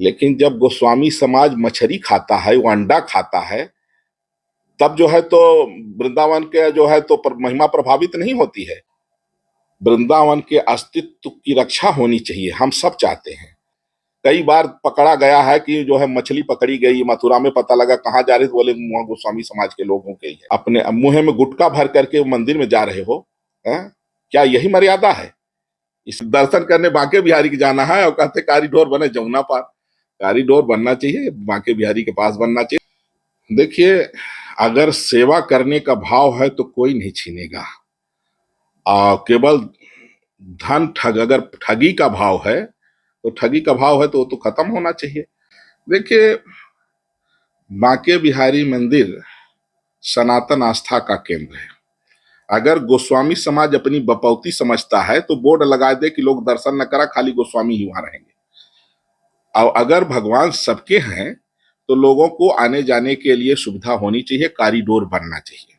लेकिन जब गोस्वामी समाज मछली खाता है, वो अंडा खाता है, तब जो है तो वृंदावन के जो है तो महिमा प्रभावित नहीं होती है। वृंदावन के अस्तित्व की रक्षा होनी चाहिए, हम सब चाहते हैं। कई बार पकड़ा गया है कि जो है मछली पकड़ी गई, मथुरा में पता लगा कहाँ जा रहे थे, बोले वहां गोस्वामी समाज के लोगों के ही है। अपने मुंह में गुटखा भर करके मंदिर में जा रहे हो, हैं? क्या यही मर्यादा है? इस दर्शन करने बांके बिहारी की जाना है और कहते कॉरिडोर बने जमुना पार। कॉरिडोर बनना चाहिए, बांके बिहारी के पास बनना चाहिए। देखिए, अगर सेवा करने का भाव है तो कोई नहीं छीनेगा। केवल धन अगर ठगी का भाव है तो ठगी का भाव है तो वो तो खत्म होना चाहिए। देखिए, बांके बिहारी मंदिर सनातन आस्था का केंद्र है। अगर गोस्वामी समाज अपनी बपौती समझता है तो बोर्ड लगा दे कि लोग दर्शन न करा, खाली गोस्वामी ही वहां रहेंगे। और अगर भगवान सबके हैं तो लोगों को आने जाने के लिए सुविधा होनी चाहिए, कॉरिडोर बनना चाहिए।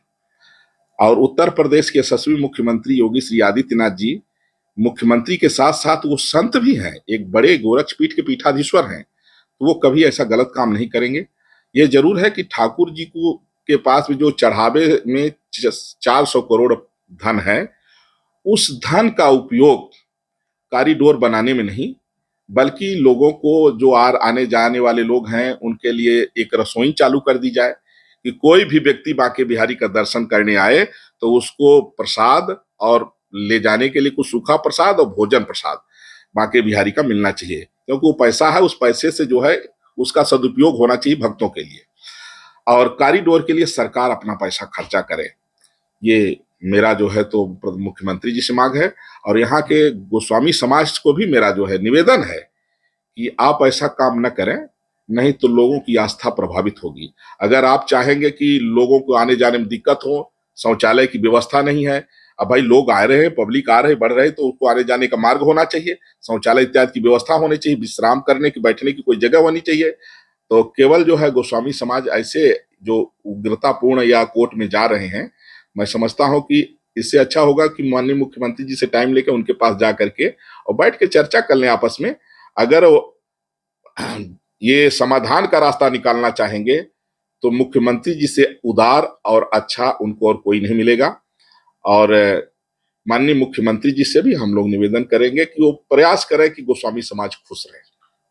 और उत्तर प्रदेश के यशस्वी मुख्यमंत्री योगी श्री आदित्यनाथ जी मुख्यमंत्री के साथ साथ वो संत भी हैं, एक बड़े गोरक्षपीठ के पीठाधीश्वर हैं, तो वो कभी ऐसा गलत काम नहीं करेंगे। ये जरूर है कि ठाकुर जी को के पास भी जो चढ़ावे में 400 करोड़ धन है, उस धन का उपयोग कॉरिडोर बनाने में नहीं, बल्कि लोगों को जो आने जाने वाले लोग हैं उनके लिए एक रसोई चालू कर दी जाए कि कोई भी व्यक्ति बांके बिहारी का दर्शन करने आए तो उसको प्रसाद और ले जाने के लिए कुछ सूखा प्रसाद और भोजन प्रसाद बांके बिहारी का मिलना चाहिए, क्योंकि वो पैसा है, उस पैसे से जो है उसका सदुपयोग होना चाहिए भक्तों के लिए। और कॉरिडोर के लिए सरकार अपना पैसा खर्चा करे, ये मेरा जो है तो मुख्यमंत्री जी से मांग है। और यहाँ के गोस्वामी समाज को भी मेरा जो है निवेदन है कि आप ऐसा काम न करें, नहीं तो लोगों की आस्था प्रभावित होगी। अगर आप चाहेंगे कि लोगों को आने जाने में दिक्कत हो, शौचालय की व्यवस्था नहीं है, अब भाई लोग आ रहे हैं, पब्लिक आ रहे बढ़ रहे, तो उसको आने जाने का मार्ग होना चाहिए, शौचालय इत्यादि की व्यवस्था होनी चाहिए, विश्राम करने की बैठने की कोई जगह होनी चाहिए। तो केवल जो है गोस्वामी समाज ऐसे जो उग्रतापूर्ण या कोर्ट में जा रहे हैं, मैं समझता हूं कि इससे अच्छा होगा कि माननीय मुख्यमंत्री जी से टाइम लेकर उनके पास जा करके और बैठ के चर्चा कर लें आपस में। अगर ये समाधान का रास्ता निकालना चाहेंगे तो मुख्यमंत्री जी से उदार और अच्छा उनको और कोई नहीं मिलेगा। और माननीय मुख्यमंत्री जी से भी हम लोग निवेदन करेंगे कि वो प्रयास करें कि गोस्वामी समाज खुश रहे।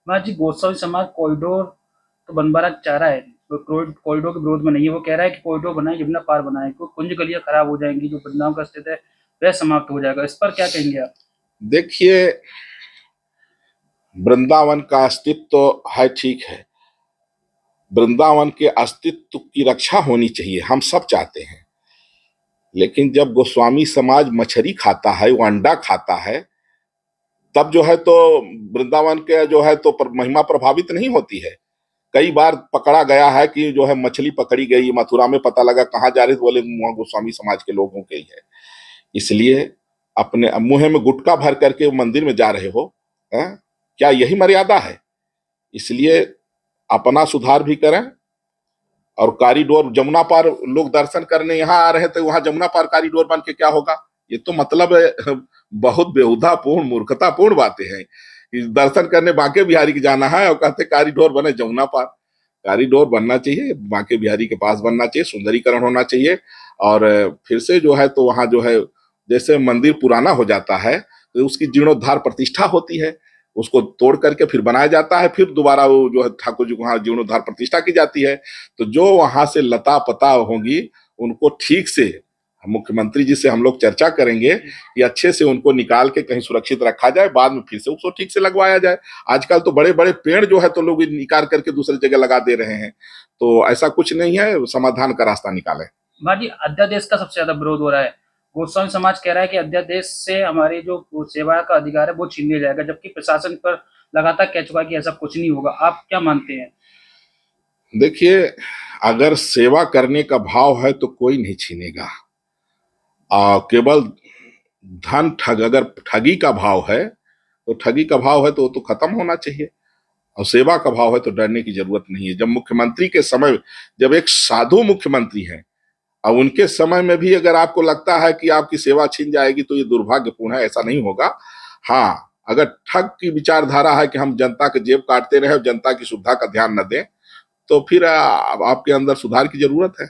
महाराज जी, गोस्वामी समाज कॉरिडोर तो बनवाना चाह रहा है, तो कॉरिडोर के विरोध में नहीं है। वो कह रहा है कि कॉरिडोर बनाए, यमुना पार बनाए, तो कुंज गलियां खराब हो जाएंगी, जो वृंदावन का स्थित है वह समाप्त हो जाएगा। इस पर क्या कहेंगे आप? देखिए, वृंदावन का अस्तित्व तो है, ठीक है, वृंदावन के अस्तित्व की रक्षा होनी चाहिए, हम सब चाहते हैं। लेकिन जब गोस्वामी समाज मछली खाता है, वो अंडा खाता है, तब जो है तो वृंदावन के जो है तो महिमा प्रभावित नहीं होती है। कई बार पकड़ा गया है कि जो है मछली पकड़ी गई, मथुरा में पता लगा कहाँ जा रहे थे, बोले वहां गोस्वामी समाज के लोगों के ही है। इसलिए अपने मुंह में गुटखा भर करके मंदिर में जा रहे हो, हैं? क्या यही मर्यादा है? इसलिए अपना सुधार भी करें। और कॉरिडोर जमुना पार लोग दर्शन करने यहाँ आ रहे थे, वहां जमुना पार कॉरिडोर बन के क्या होगा? ये तो मतलब बहुत बेहुदापूर्ण मूर्खतापूर्ण बातें हैं। दर्शन करने बांके बिहारी की जाना है और कहते कॉरिडोर बने जमुना पार। कॉरिडोर बनना चाहिए, बांके बिहारी के पास बनना चाहिए, सुंदरीकरण होना चाहिए। और फिर से जो है तो वहां जो है जैसे मंदिर पुराना हो जाता है तो उसकी जीर्णोद्धार प्रतिष्ठा होती है, उसको तोड़ करके फिर बनाया जाता है, फिर दोबारा वो जो है ठाकुर जी को वहां जीर्णोद्धार प्रतिष्ठा की जाती है। तो जो वहां से लता पता होंगी उनको ठीक से मुख्यमंत्री जी से हम लोग चर्चा करेंगे कि अच्छे से उनको निकाल के कहीं सुरक्षित रखा जाए, बाद में फिर से उसको ठीक से लगवाया जाए। आजकल तो बड़े बड़े पेड़ जो है तो लोग निकाल करके दूसरी जगह लगा दे रहे हैं, तो ऐसा कुछ नहीं है, समाधान का रास्ता निकाले। महाराज जी, अध्यादेश का सबसे ज्यादा विरोध हो रहा है। गोस्वामी समाज कह रहा है कि अध्यादेश से हमारे जो सेवा का अधिकार है वो छीन लिया जाएगा, जबकि प्रशासन पर लगातार कह चुका है कि ऐसा कुछ नहीं होगा। आप क्या मानते हैं? देखिए, अगर सेवा करने का भाव है तो कोई नहीं छीनेगा। केवल धन अगर ठगी का भाव है तो ठगी का भाव है तो वो तो खत्म होना चाहिए। और सेवा का भाव है तो डरने की जरूरत नहीं है। जब मुख्यमंत्री के समय, जब एक साधु मुख्यमंत्री हैं, अब उनके समय में भी अगर आपको लगता है कि आपकी सेवा छीन जाएगी तो ये दुर्भाग्यपूर्ण है, ऐसा नहीं होगा। हाँ, अगर ठग की विचारधारा है कि हम जनता के जेब काटते रहे और जनता की सुविधा का ध्यान न दें, तो फिर आपके अंदर सुधार की जरूरत है।